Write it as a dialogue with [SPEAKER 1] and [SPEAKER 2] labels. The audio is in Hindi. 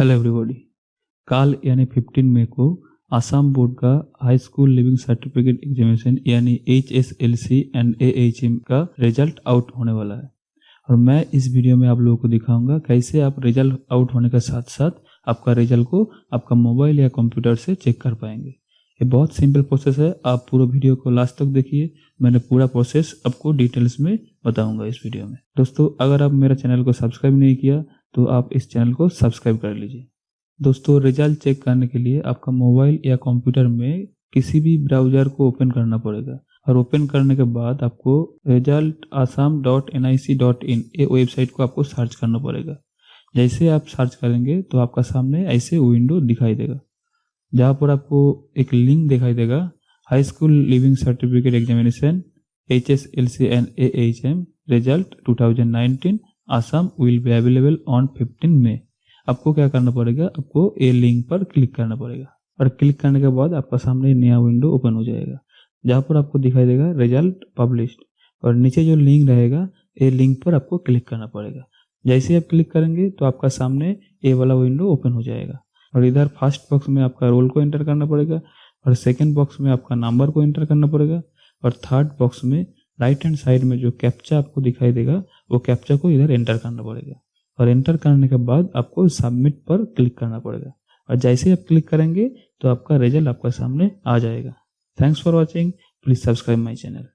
[SPEAKER 1] Hello everybody. कल यानी 15 मई को आसाम बोर्ड का high school leaving certificate examination यानी HSLC एंड AHM का रिजल्ट आउट होने वाला है और मैं इस वीडियो में आप लोगों को दिखाऊंगा कैसे आप रिजल्ट आउट होने के साथ साथ आपका रिजल्ट को आपका मोबाइल या कंप्यूटर से चेक कर पाएंगे। ये बहुत सिंपल प्रोसेस है, आप पूरा वीडियो को लास्ट तक देखिए। मैंने पूरा प्रोसेस आपको डिटेल्स में बताऊंगा इस वीडियो में। दोस्तों, अगर आप मेरा चैनल को सब्सक्राइब नहीं किया तो आप इस चैनल को सब्सक्राइब कर लीजिए। दोस्तों, रिजल्ट चेक करने के लिए आपका मोबाइल या कंप्यूटर में किसी भी ब्राउज़र को ओपन करना पड़ेगा और ओपन करने के बाद आपको resultassam.nic.in ये वेबसाइट को आपको सर्च करना पड़ेगा। जैसे आप सर्च करेंगे तो आपका सामने ऐसे विंडो दिखाई देगा जहाँ पर आपको एक लिंक दिखाई देगा, high school leaving certificate examination HSLC and AHM result 2019 Assam will be available on 15 मई। आपको क्या करना पड़ेगा, आपको ये लिंक पर क्लिक करना पड़ेगा और क्लिक करने के बाद आपका सामने नया विंडो ओपन हो जाएगा जहाँ पर आपको दिखाई देगा रिजल्ट पब्लिश्ड और नीचे जो लिंक रहेगा ये लिंक पर आपको क्लिक करना पड़ेगा। जैसे आप क्लिक करेंगे तो आपका सामने ये वाला विंडो ओपन हो जाएगा और इधर फर्स्ट बॉक्स में आपका रोल को एंटर करना पड़ेगा और सेकंड बॉक्स में आपका नंबर को एंटर करना पड़ेगा और थर्ड बॉक्स में राइट हैंड साइड में जो कैप्चा आपको दिखाई देगा वो कैप्चा को इधर एंटर करना पड़ेगा और एंटर करने के बाद आपको सबमिट पर क्लिक करना पड़ेगा और जैसे आप क्लिक करेंगे तो आपका रिजल्ट आपका सामने आ जाएगा। Thanks for watching. Please subscribe my channel.